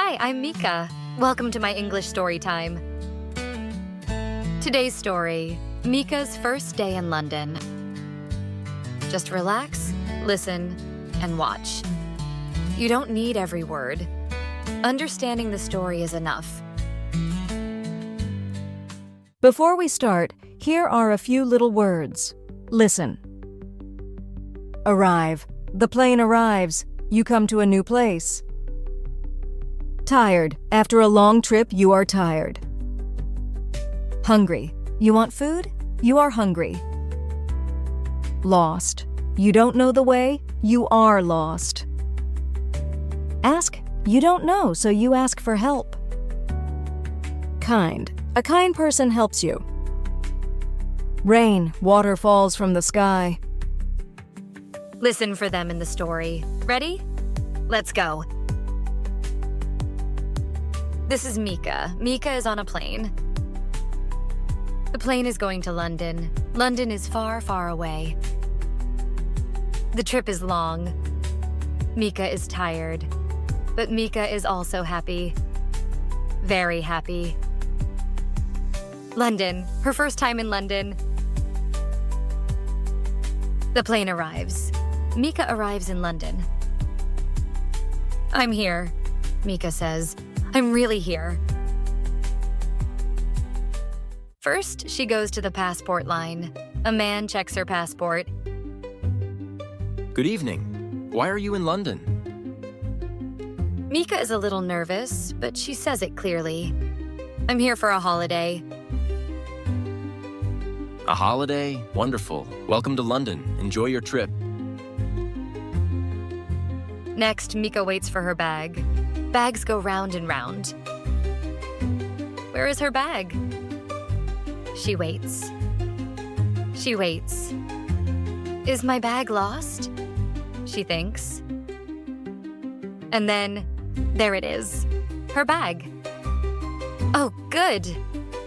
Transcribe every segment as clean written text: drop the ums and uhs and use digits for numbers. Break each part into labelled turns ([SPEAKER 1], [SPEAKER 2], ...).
[SPEAKER 1] Hi, I'm Mika. Welcome to my English story time. Today's story, Mika's first day in London. Just relax, listen, and watch. You don't need every word. Understanding the story is enough.
[SPEAKER 2] Before we start, here are a few little words. Listen. Arrive. The plane arrives. You come to a new place. Tired. After a long trip, you are tired. Hungry. You want food? You are hungry. Lost. You don't know the way? You are lost. Ask. You don't know, so you ask for help. Kind. A kind person helps you. Rain. Water falls from the sky.
[SPEAKER 1] Listen for them in the story. Ready? Let's go. This is Mika. Mika is on a plane. The plane is going to London. London is far, far away. The trip is long. Mika is tired. But Mika is also happy. Very happy. London. Her first time in London. The plane arrives. Mika arrives in London. I'm here, Mika says. I'm really here. First, she goes to the passport line. A man checks her passport.
[SPEAKER 3] Good evening. Why are you in London?
[SPEAKER 1] Mika is a little nervous, but she says it clearly. I'm here for a holiday.
[SPEAKER 3] A holiday? Wonderful. Welcome to London. Enjoy your trip.
[SPEAKER 1] Next, Mika waits for her bag. Bags go round and round. Where is her bag? She waits. She waits. Is my bag lost? She thinks. And then, there it is. Her bag. Oh, good.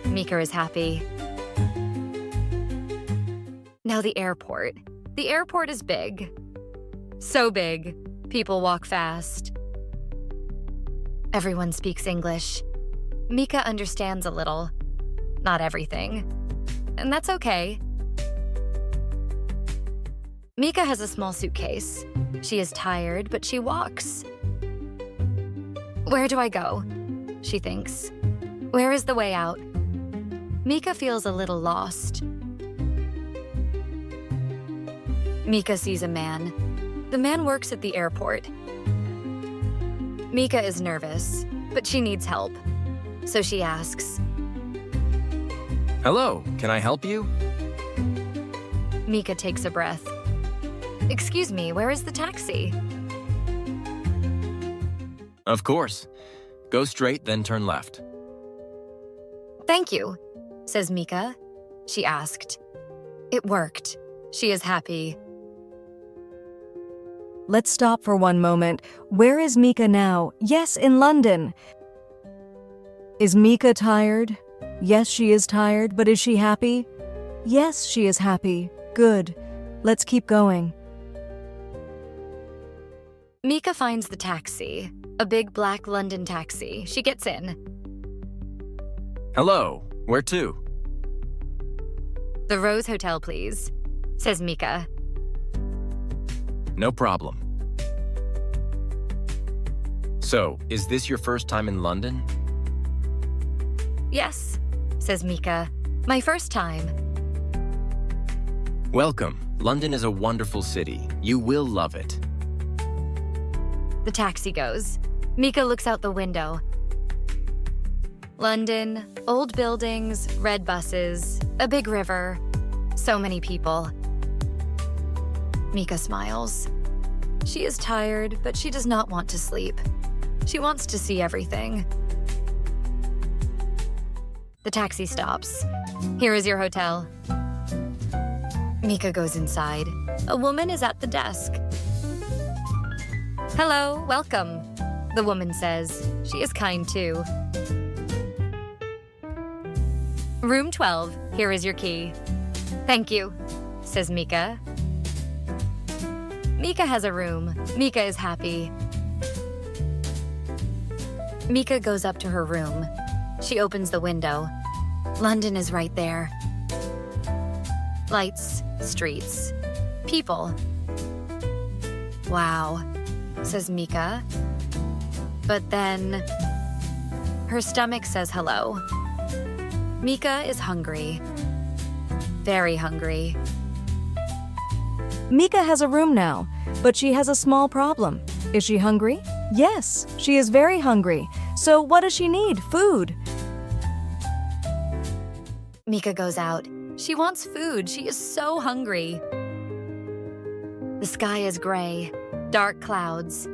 [SPEAKER 1] Mika is happy. Now the airport. The airport is big. So big. People walk fast. Everyone speaks English. Mika understands a little. Not everything. And that's okay. Mika has a small suitcase. She is tired, but she walks. Where do I go? She thinks. Where is the way out? Mika feels a little lost. Mika sees a man. The man works at the airport. Mika is nervous, but she needs help. So she asks,
[SPEAKER 3] Hello, can I help you?
[SPEAKER 1] Mika takes a breath. Excuse me, where is the taxi?
[SPEAKER 3] Of course. Go straight, then turn left.
[SPEAKER 1] Thank you, says Mika. She asked. It worked. She is happy.
[SPEAKER 2] Let's stop for one moment. Where is Mika now? Yes, in London. Is Mika tired? Yes, she is tired, but is she happy? Yes, she is happy. Good. Let's keep going.
[SPEAKER 1] Mika finds the taxi, a big black London taxi. She gets in.
[SPEAKER 3] Hello, where to?
[SPEAKER 1] The Rose Hotel, please, says Mika.
[SPEAKER 3] No problem. So, is this your first time in London?
[SPEAKER 1] Yes, says Mika. My first time.
[SPEAKER 3] Welcome. London is a wonderful city. You will love it.
[SPEAKER 1] The taxi goes. Mika looks out the window. London, old buildings, red buses, a big river, so many people. Mika smiles. She is tired, but she does not want to sleep. She wants to see everything. The taxi stops. Here is your hotel. Mika goes inside. A woman is at the desk. Hello, welcome, the woman says. She is kind too. Room 12, here is your key. Thank you, says Mika. Mika has a room. Mika is happy. Mika goes up to her room. She opens the window. London is right there. Lights, streets, people. Wow, says Mika. But then her stomach says hello. Mika is hungry. Very hungry.
[SPEAKER 2] Mika has a room now, but she has a small problem. Is she hungry? Yes, she is very hungry. So what does she need? Food.
[SPEAKER 1] Mika goes out. She wants food. She is so hungry. The sky is gray, dark clouds.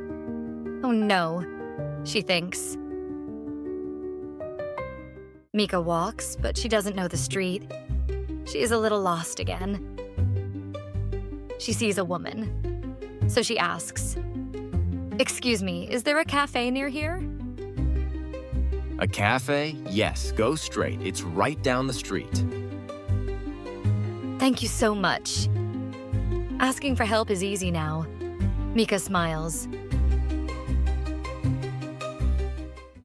[SPEAKER 1] Oh no, she thinks. Mika walks, but she doesn't know the street. She is a little lost again. She sees a woman, so she asks, "Excuse me, is there a cafe near here?"
[SPEAKER 3] A cafe? Yes, go straight. It's right down the street.
[SPEAKER 1] Thank you so much. Asking for help is easy now. Mika smiles.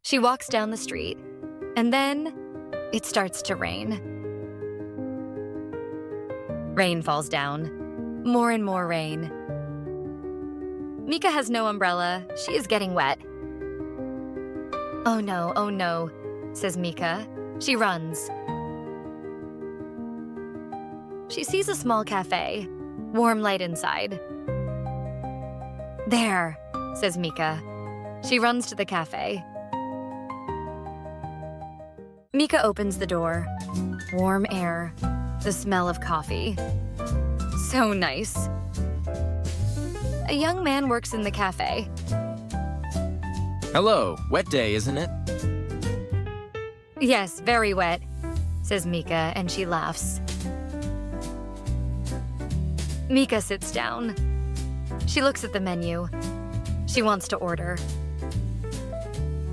[SPEAKER 1] She walks down the street, and then it starts to rain. Rain falls down. More and more rain. Mika has no umbrella. She is getting wet. Oh no, says Mika. She runs. She sees a small cafe. Warm light inside. There, says Mika. She runs to the cafe. Mika opens the door. Warm air. The smell of coffee. So nice. A young man works in the cafe.
[SPEAKER 3] Hello, wet day, isn't it?
[SPEAKER 1] Yes, very wet, says Mika, and she laughs. Mika sits down. She looks at the menu. She wants to order.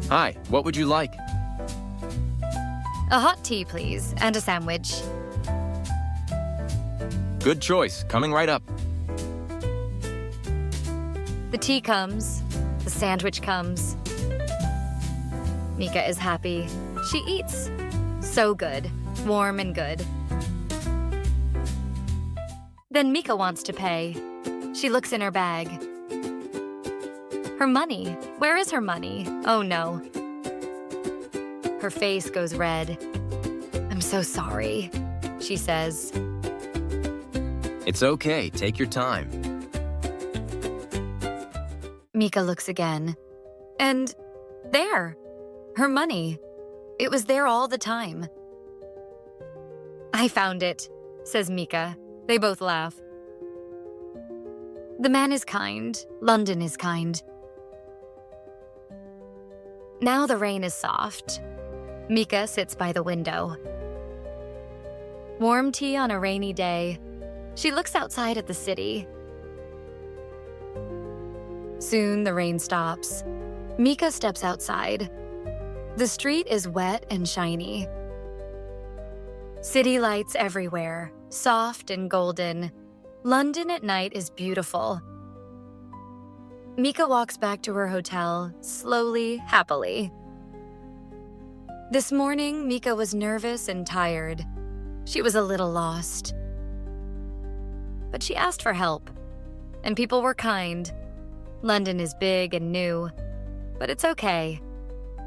[SPEAKER 3] Hi, what would you like?
[SPEAKER 1] A hot tea, please, and a sandwich.
[SPEAKER 3] Good choice, coming right up.
[SPEAKER 1] The tea comes. The sandwich comes. Mika is happy. She eats. So good. Warm and good. Then Mika wants to pay. She looks in her bag. Her money. Where is her money? Oh no. Her face goes red. I'm so sorry, she says.
[SPEAKER 3] It's okay, take your time.
[SPEAKER 1] Mika looks again. And there, her money. It was there all the time. I found it, says Mika. They both laugh. The man is kind. London is kind. Now the rain is soft. Mika sits by the window. Warm tea on a rainy day. She looks outside at the city. Soon the rain stops. Mika steps outside. The street is wet and shiny. City lights everywhere, soft and golden. London at night is beautiful. Mika walks back to her hotel, slowly, happily. This morning, Mika was nervous and tired. She was a little lost. But she asked for help, and people were kind. London is big and new, but it's okay.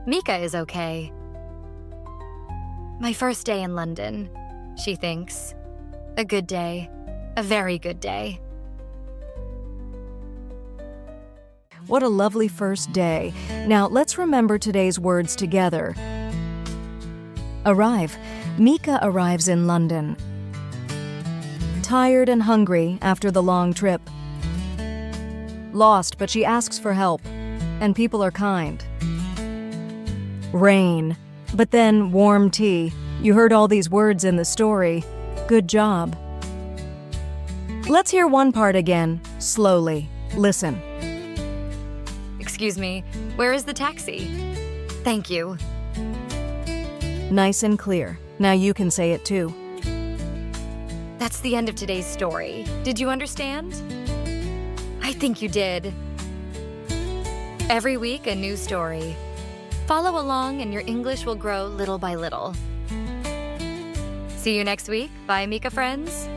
[SPEAKER 1] Mika is okay. My first day in London, she thinks. A good day. A very good day.
[SPEAKER 2] What a lovely first day. Now let's remember today's words together. Arrive. Mika arrives in London. Tired and hungry after the long trip. Lost, but she asks for help, and people are kind. Rain, but then warm tea. You heard all these words in the story. Good job. Let's hear one part again, slowly. Listen.
[SPEAKER 1] Excuse me, where is the taxi? Thank you.
[SPEAKER 2] Nice and clear. Now you can say it too.
[SPEAKER 1] That's the end of today's story. Did you understand? I think you did. Every week, a new story. Follow along and your English will grow little by little. See you next week. Bye, Mika friends.